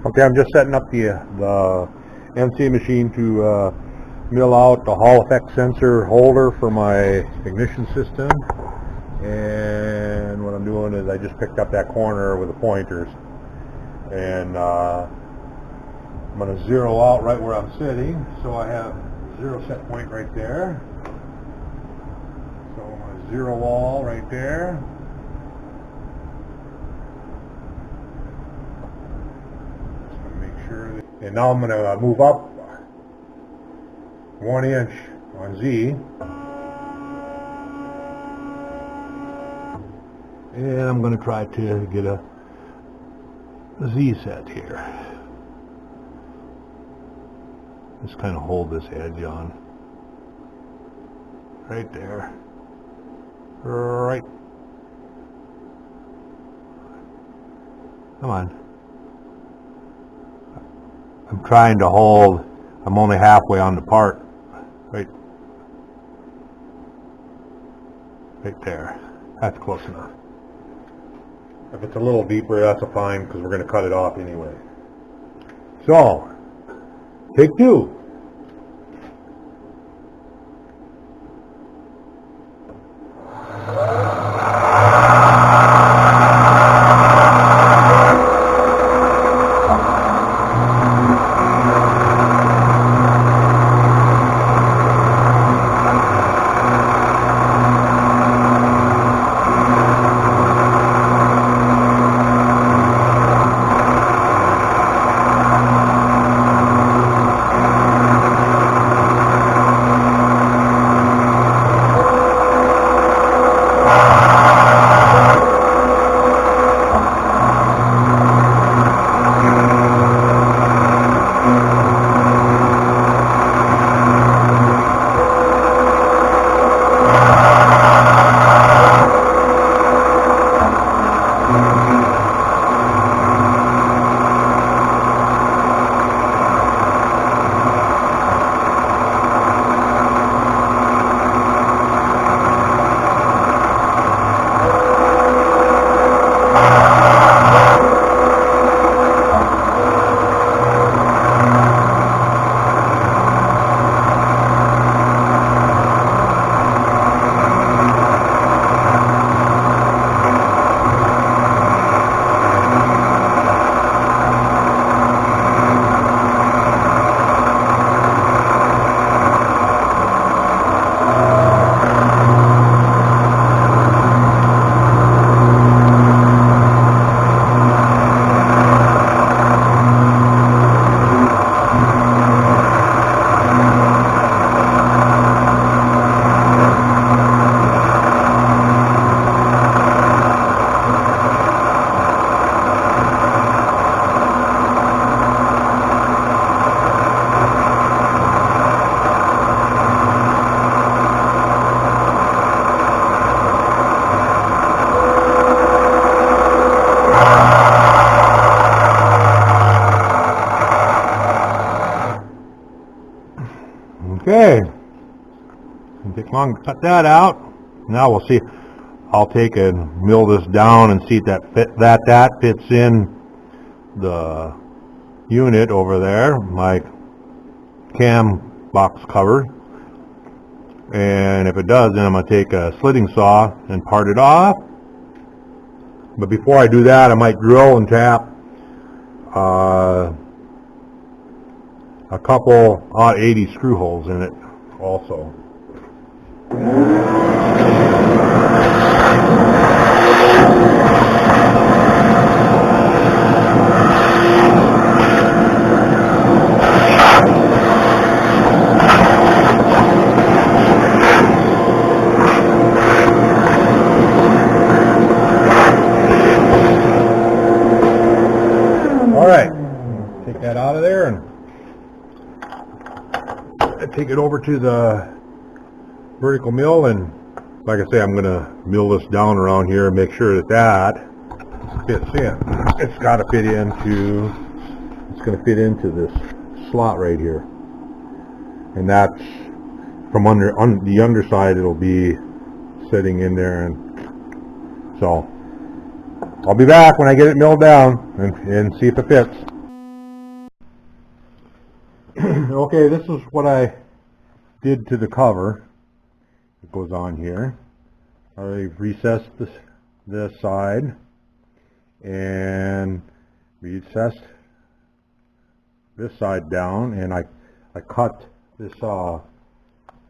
Okay, I'm just setting up the NC machine to mill out the Hall effect sensor holder for my ignition system. And what I'm doing is I just picked up that corner with the pointers, and I'm going to zero out right where I'm sitting. So I have zero set point right there. So I'm going to zero all right there. And now I'm going to move up 1 inch on Z. And I'm going to try to get a Z set here. Just kind of hold this edge on. Right there. Right. Come on. I'm trying to hold, I'm only halfway on the part. Right there. That's close enough. If it's a little deeper, that's a fine, because we're going to cut it off anyway. So, take two. Okay, didn't take long to cut that out. Now we'll see. I'll take and mill this down and see if that fits in the unit over there, my cam box cover. And if it does, then I'm going to take a slitting saw and part it off. But before I do that, I might drill and tap a couple 80 screw holes in it also. Alright, take that out of there and take it over to the vertical mill, and like I say, I'm going to mill this down around here and make sure that fits in. It's got to fit into, it's going to fit into this slot right here, and that's from on the underside. It'll be sitting in there, and so I'll be back when I get it milled down and see if it fits. Okay, this is what I did to the cover. It goes on here. I recessed this side and recessed this side down, and I cut this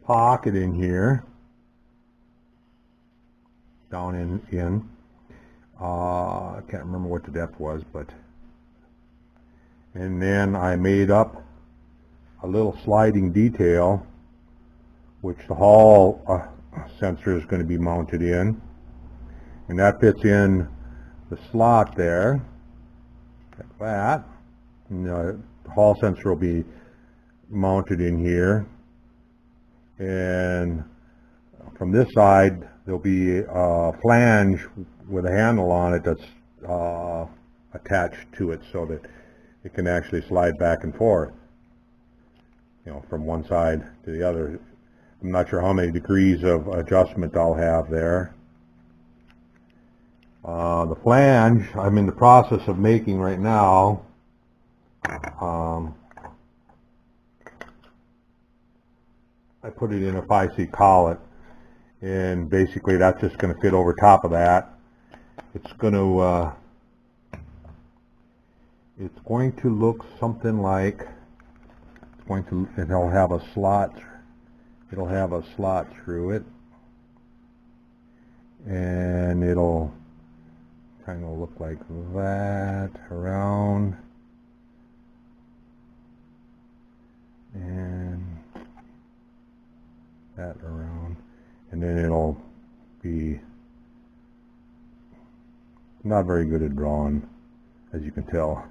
pocket in here down in I can't remember what the depth was, but and then I made up a little sliding detail which the Hall sensor is going to be mounted in, and that fits in the slot there like that. And the Hall sensor will be mounted in here, and from this side there'll be a flange with a handle on it that's attached to it so that it can actually slide back and forth, you know, from one side to the other. I'm not sure how many degrees of adjustment I'll have there. The flange I'm in the process of making right now. I put it in a 5C collet, and basically that's just going to fit over top of that. It's going to look something like, it'll have a slot through it, and it'll kind of look like that around, and that around, and then it'll be not very good at drawing, as you can tell.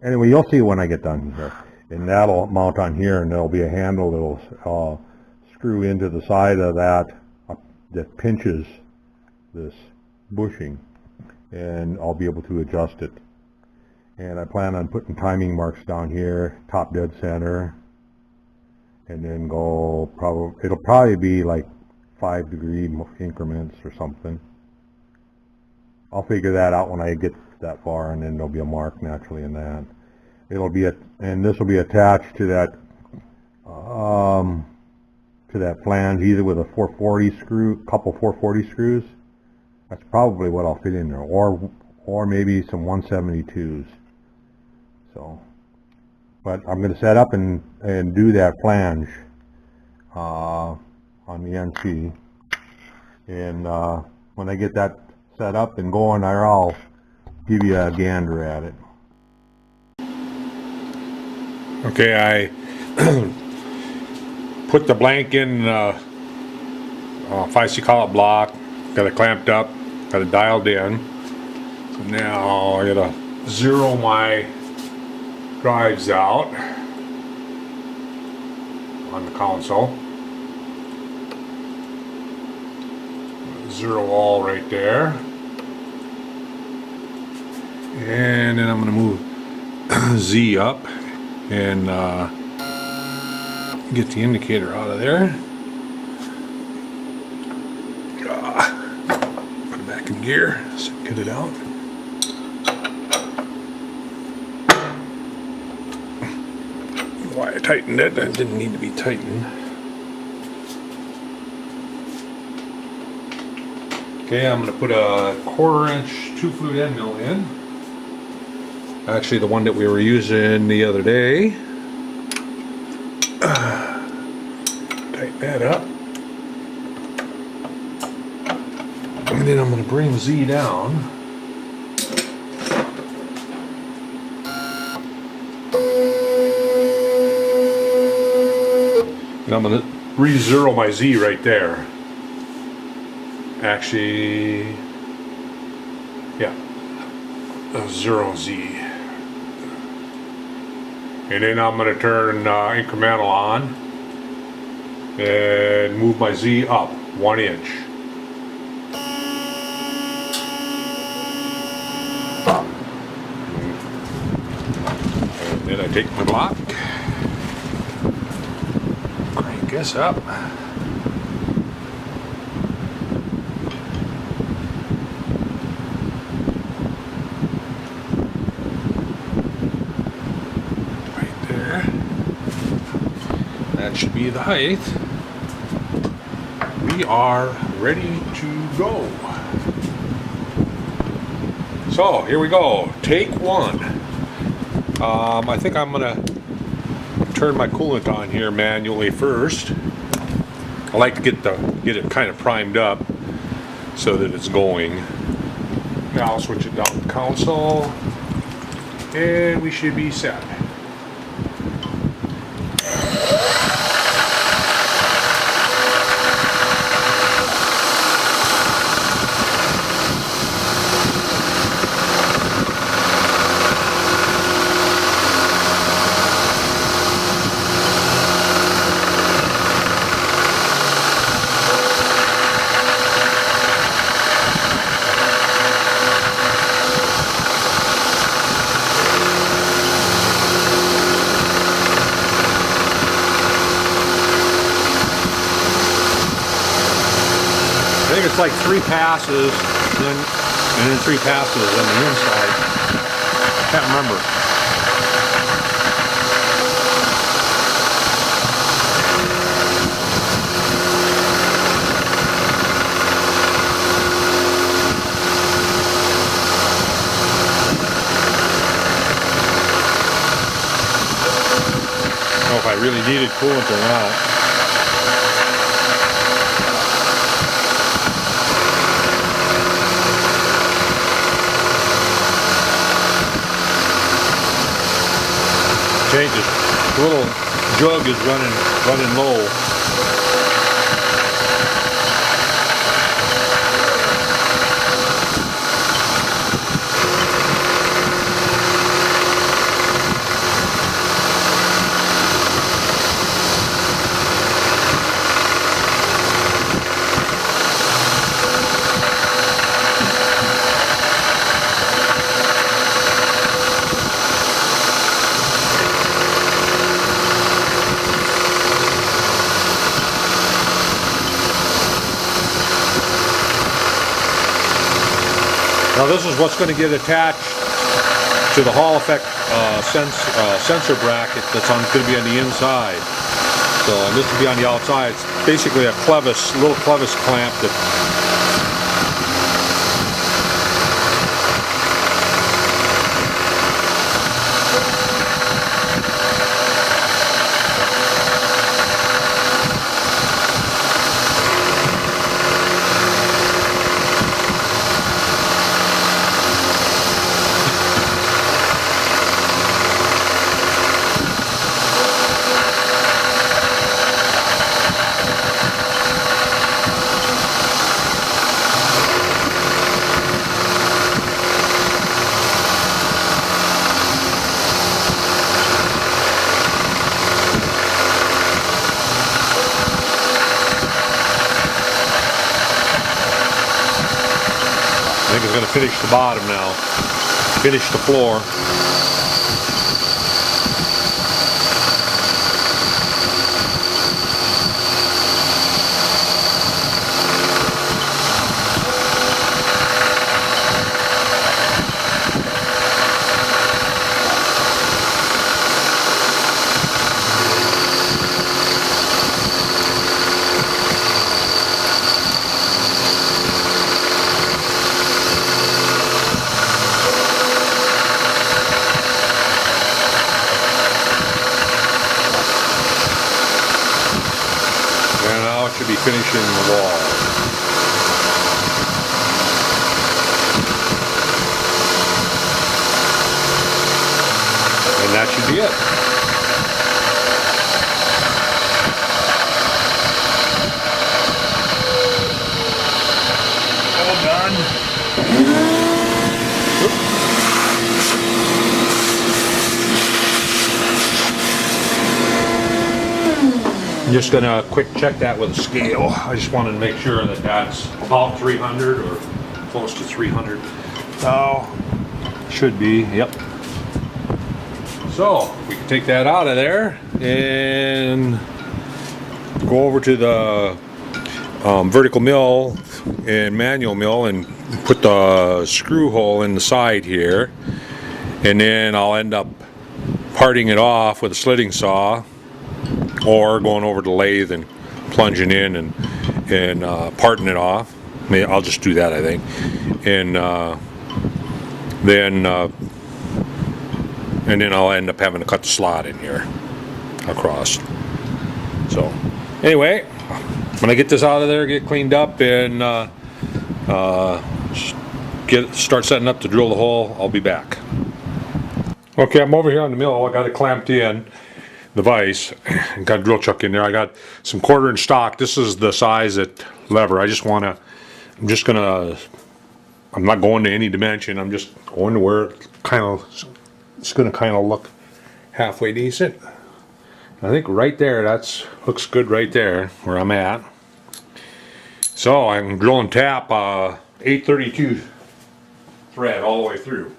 Anyway, you'll see when I get done here. And that'll mount on here, and there'll be a handle that'll screw into the side of that that pinches this bushing, and I'll be able to adjust it. And I plan on putting timing marks down here, top dead center, and then it'll probably be like 5-degree increments or something. I'll figure that out when I get that far, and then there'll be a mark naturally in that. And this will be attached to that flange, either with a 440 screw, couple 440 screws. That's probably what I'll fit in there, or maybe some 172s. So, but I'm going to set up and do that flange on the NC, and when I get that set up and going there, I'll give you a gander at it. Okay, I put the blank in 5C collet block, got it clamped up, got it dialed in. So now I gotta zero my drives out on the console. Zero all right there. And then I'm gonna move Z up and get the indicator out of there. Put it back in gear, so get it out. Why I tightened it, that didn't need to be tightened. Okay, I'm going to put a 1/4-inch 2-flute end mill in. Actually, the one that we were using the other day. Tighten that up. And then I'm going to bring Z down. And I'm going to re-zero my Z right there. Actually, yeah, 0 Z. And then I'm going to turn incremental on and move my Z up 1 inch. And then I take my block, crank this up. that should be the height. We are ready to go. So here we go. Take one. I think I'm gonna turn my coolant on here manually first. I like to get it kind of primed up so that it's going. Now I'll switch it down to console, and we should be set. I think it's like 3 passes, and then 3 passes on the inside. Can't remember. I don't know if I really needed coolant or not. Changes. The little jug is running low. Now this is what's going to get attached to the Hall effect sensor bracket that's going to be on the inside. So and this will be on the outside. It's basically a little clevis clamp that I think it's going to finish the bottom now. Finish the floor. Should be finishing the wall. And that should be it. All done. I'm just going to quick check that with a scale. I just wanted to make sure that that's about 300 or close to 300. So, should be, yep. So, we can take that out of there and go over to the vertical mill and manual mill and put the screw hole in the side here. And then I'll end up parting it off with a slitting saw or going over to the lathe and plunging in and parting it off. I mean, I'll just do that, I think, and then I'll end up having to cut the slot in here across. So anyway, when I get this out of there, get cleaned up, and start setting up to drill the hole, I'll be back. Okay, I'm over here on the mill. I got it clamped in the vise and got a drill chuck in there. I got some 1/4 inch stock. This is the size at lever. I'm not going to any dimension. I'm just going to where it's going to kind of look halfway decent. I think right there, looks good right there where I'm at. So I'm drilling tap 832 thread all the way through.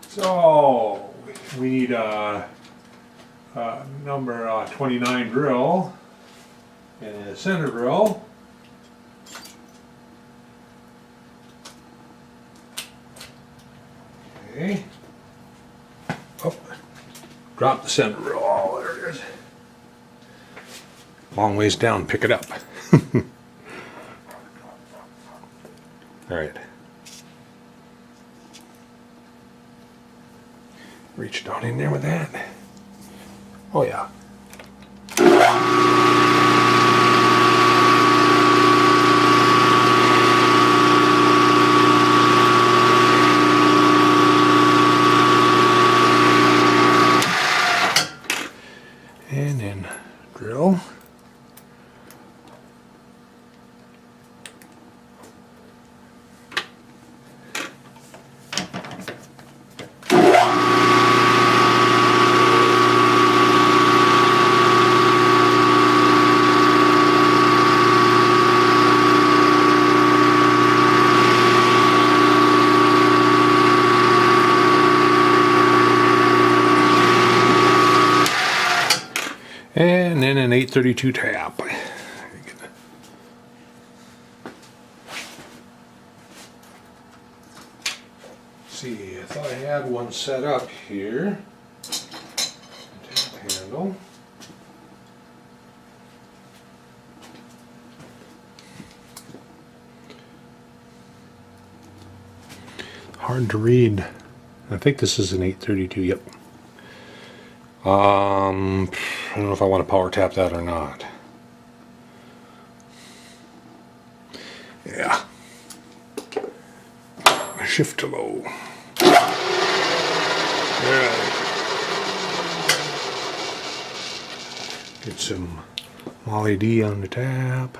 So we need a number 29 drill and a center drill. Okay. Oh, drop the center drill. Oh, there it is. Long ways down, pick it up. All right. Reach down in there with that. Oh yeah. And then drill. And then an 832 tap. See, I thought I had one set up here. Tap handle. Hard to read. I think this is an 832, yep. I don't know if I want to power tap that or not. Yeah. Shift to low. Alright. Get some Molly D on the tap.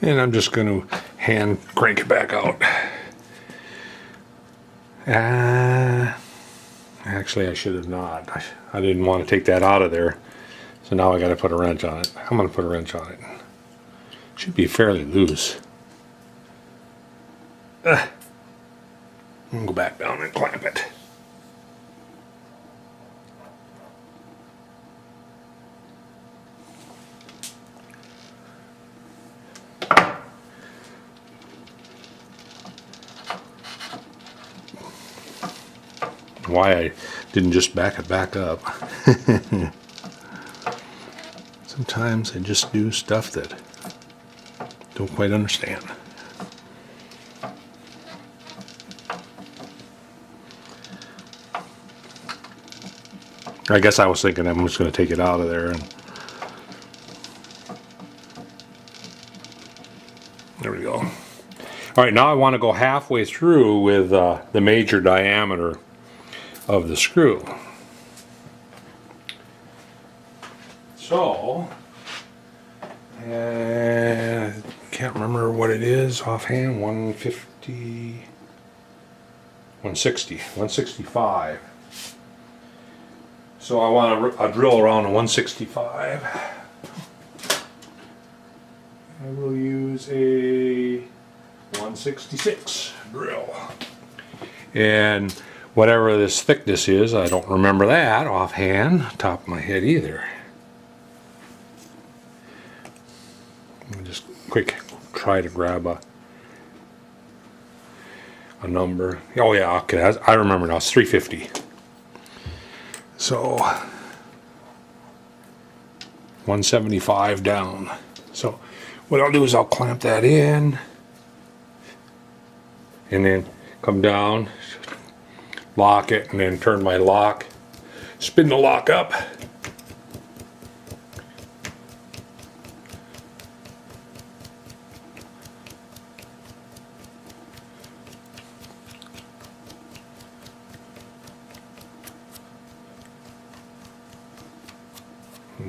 And I'm just going to hand crank it back out. Actually, I should have not. I didn't want to take that out of there. So now I got to put a wrench on it. I'm going to put a wrench on it. It should be fairly loose. I'm going to go back down and clamp it. Why I didn't just back it back up. Sometimes I just do stuff that don't quite understand. I guess I was thinking I'm just going to take it out of there, and there we go. All right, now I want to go halfway through with the major diameter of the screw. So, I can't remember what it is offhand. 150, 160, 165. So I want a drill around a 165. I will use a 166 drill. And whatever this thickness is, I don't remember that offhand, top of my head either. Let me just quick try to grab a number. Oh yeah, okay, I remember now, it's 350. So 175 down. So what I'll do is I'll clamp that in and then come down, lock it, and then turn my lock, spin the lock up.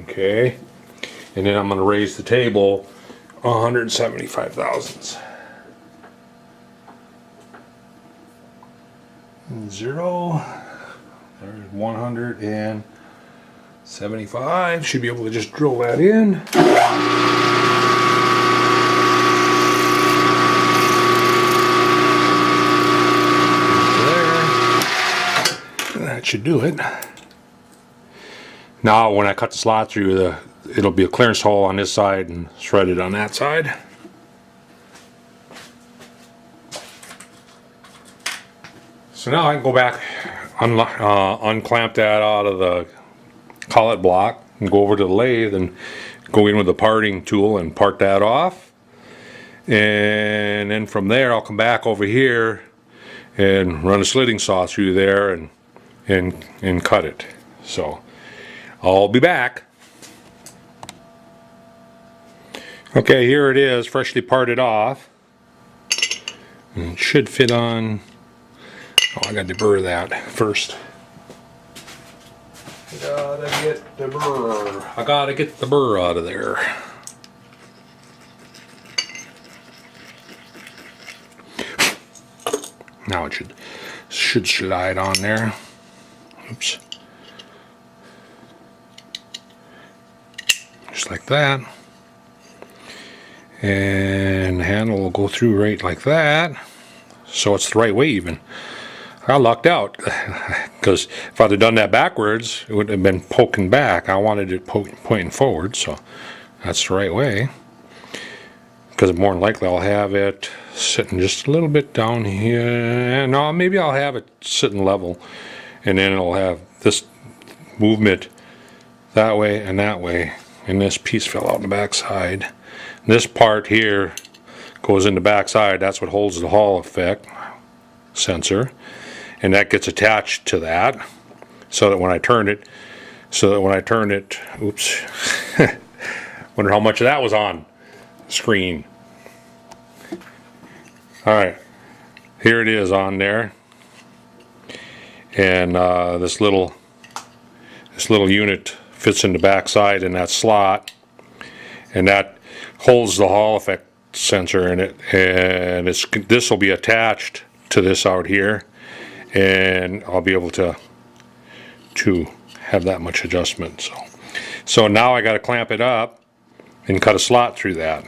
Okay, and then I'm going to raise the table 175 thousandths. 0, there's 175. Should be able to just drill that in. There. That should do it. Now when I cut the slot through, it'll be a clearance hole on this side and threaded on that side. So now I can go back, unclamp that out of the collet block and go over to the lathe and go in with the parting tool and part that off. And then from there I'll come back over here and run a slitting saw through there and cut it. So I'll be back. Okay, here it is, freshly parted off. And it should fit on. Oh, I gotta deburr that first. I gotta get the burr out of there. Now it should slide on there. Oops. Just like that. And the handle will go through right like that. So it's the right way even. I lucked out because if I'd have done that backwards, it would have been poking back. I wanted it pointing forward, so that's the right way. Because more than likely I'll have it sitting just a little bit down here. No, maybe I'll have it sitting level, and then it'll have this movement that way and that way. And this piece fell out in the back side. This part here goes in the back side. That's what holds the Hall effect sensor. And that gets attached to that, so that when I turn it, oops, wonder how much of that was on screen. Alright, here it is on there, and this little unit fits in the back side in that slot, and that holds the Hall effect sensor in it, and this will be attached to this out here. And I'll be able to have that much adjustment. So now I got to clamp it up and cut a slot through that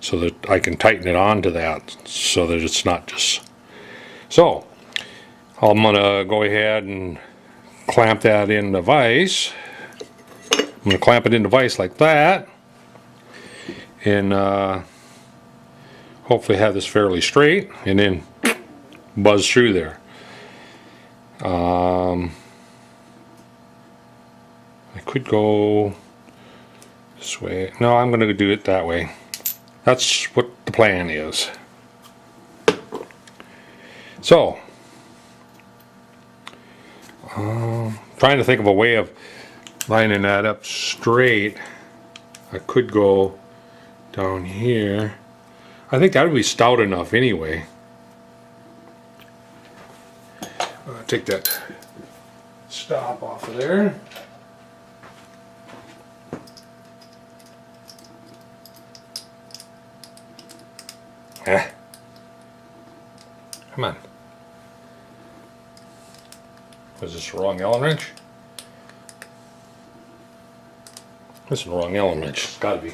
so that I can tighten it onto that so that it's not just. So I'm gonna go ahead and clamp that in the vise. I'm gonna clamp it in the vise like that, and hopefully have this fairly straight, and then buzz through there. I could go this way. No, I'm going to do it that way. That's what the plan is. So, trying to think of a way of lining that up straight. I could go down here. I think that would be stout enough anyway. Take that stop off of there. Come on. Was this the wrong Allen wrench? This is the wrong Allen wrench. It's gotta be.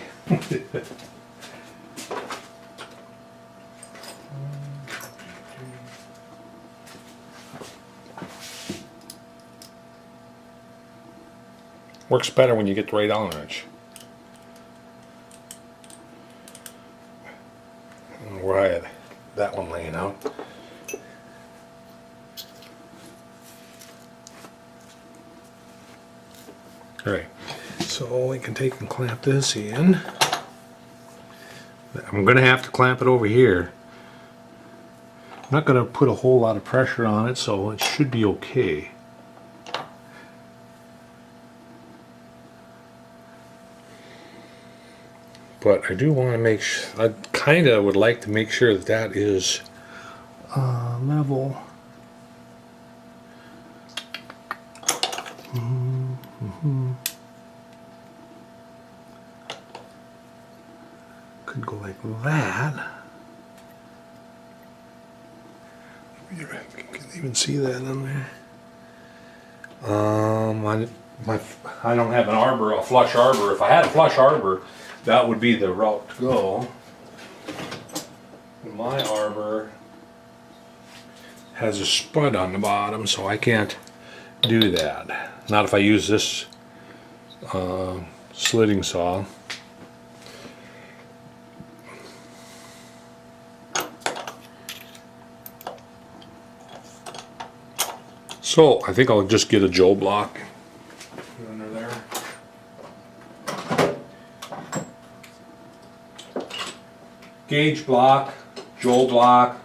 Works better when you get the right Allen wrench. Where I had that one laying out. Alright, so we can take and clamp this in. I'm going to have to clamp it over here. I'm not going to put a whole lot of pressure on it, so it should be okay. But I do want to make sure, I kind of would like to make sure that that is level. Could go like that. You can even see that on there. I don't have an arbor, a flush arbor. If I had a flush arbor, that would be the route to go. My arbor has a spud on the bottom, so I can't do that. Not if I use this slitting saw. So I think I'll just get a Joe block under there. Gauge block, Joe block.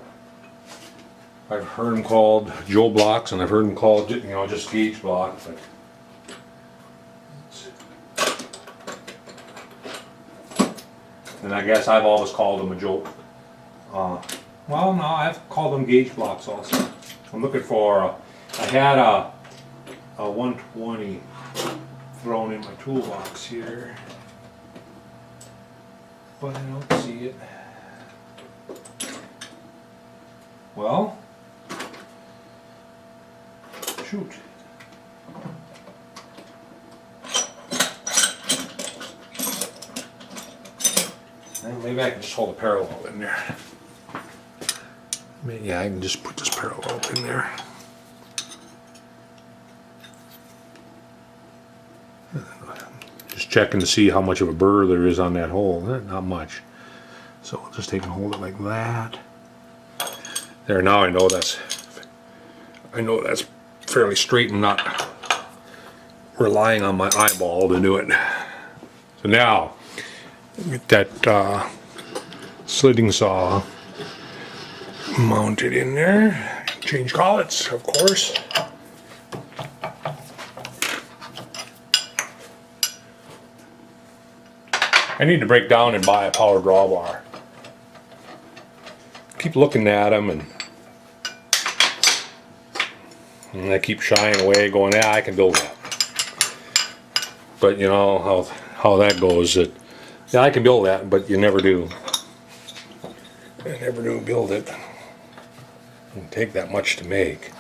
I've heard them called Joe blocks, and I've heard them called, you know, just gauge block. But and I guess I've always called them a Joe. Well, no, I've called them gauge blocks also. I'm looking for. I had a 120 thrown in my toolbox here, but I don't see it. Well, shoot. Well, maybe I can just hold a parallel in there. Yeah, I can just put this parallel in there. Just checking to see how much of a burr there is on that hole. Not much. So I'll just take and hold it like that. There, now I know that's fairly straight and not relying on my eyeball to do it. So now get that slitting saw mounted in there. Change collets, of course. I need to break down and buy a power drawbar. Keep looking at them and I keep shying away, going, yeah, I can build that. But you know how that goes. That yeah, I can build that, but you never do. I never do build it. It doesn't take that much to make.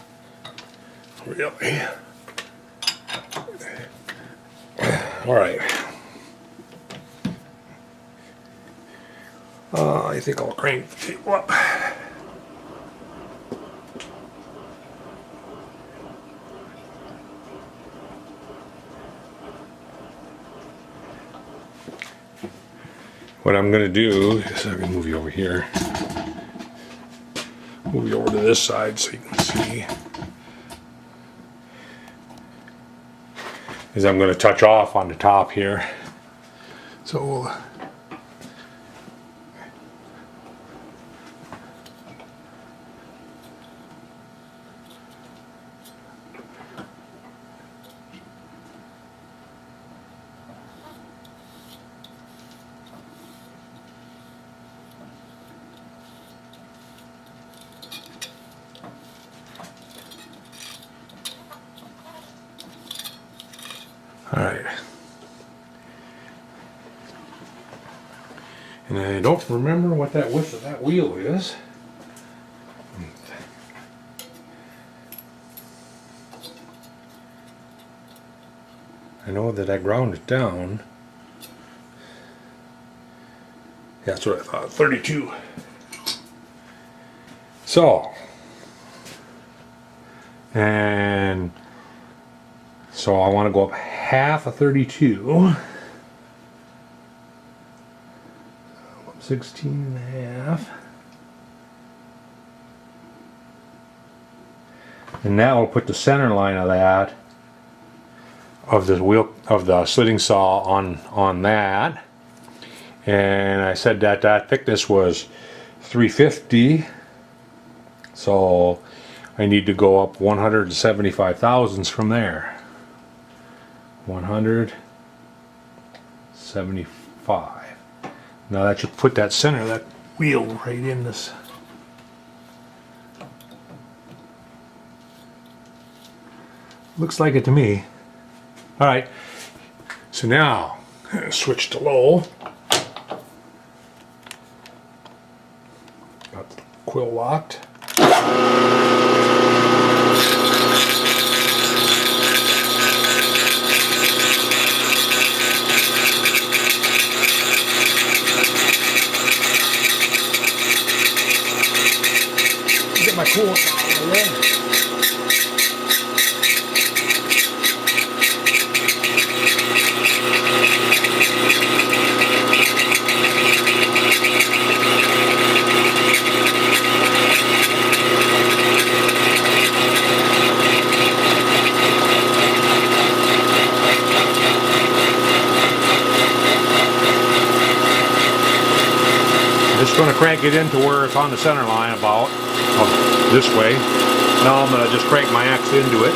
Really. All right. I think I'll crank the table up. What I'm going to do is I'm going to move you over here. Move you over to this side so you can see. Is I'm going to touch off on the top here. So we'll Alright. And I don't remember what that width of that wheel is. I know that I ground it down. Yeah, that's what I thought, 32. So, and so I want to go up half a 32. 16 and a half. And now we'll put the center line of that, of the wheel, of the slitting saw on that. And I said that that thickness was 350. So I need to go up 175 thousandths from there. 175. Now that should put that center of that wheel right in this. Looks like it to me. All right. So now switch to low. Got the quill locked. Get my coolant out of there. Just going to crank it into where it's on the center line about this way. Now I'm going to just crank my axe into it.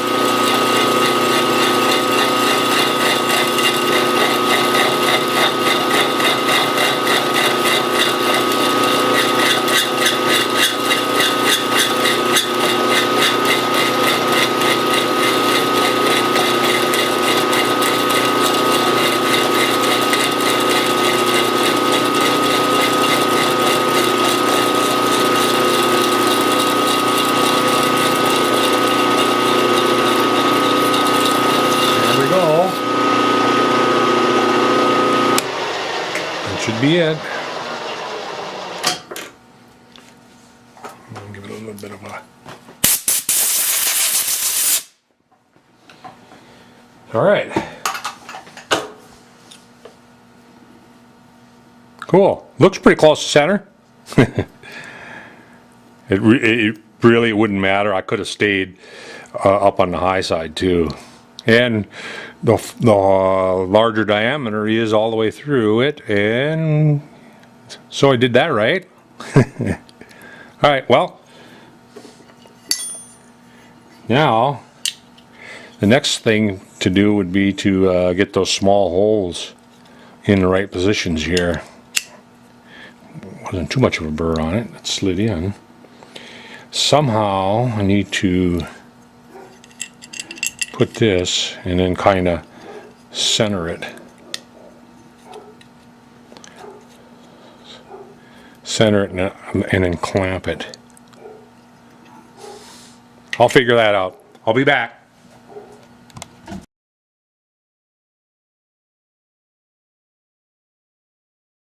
Should be it. I'll give it a little bit of a. All right. Cool. Looks pretty close to center. It really wouldn't matter. I could have stayed up on the high side too. And the larger diameter is all the way through it, and so I did that right. All right, well, now the next thing to do would be to get those small holes in the right positions here. Wasn't too much of a burr on it. It slid in. Somehow I need to put this and then kind of center it. Center it and then clamp it. I'll figure that out. I'll be back.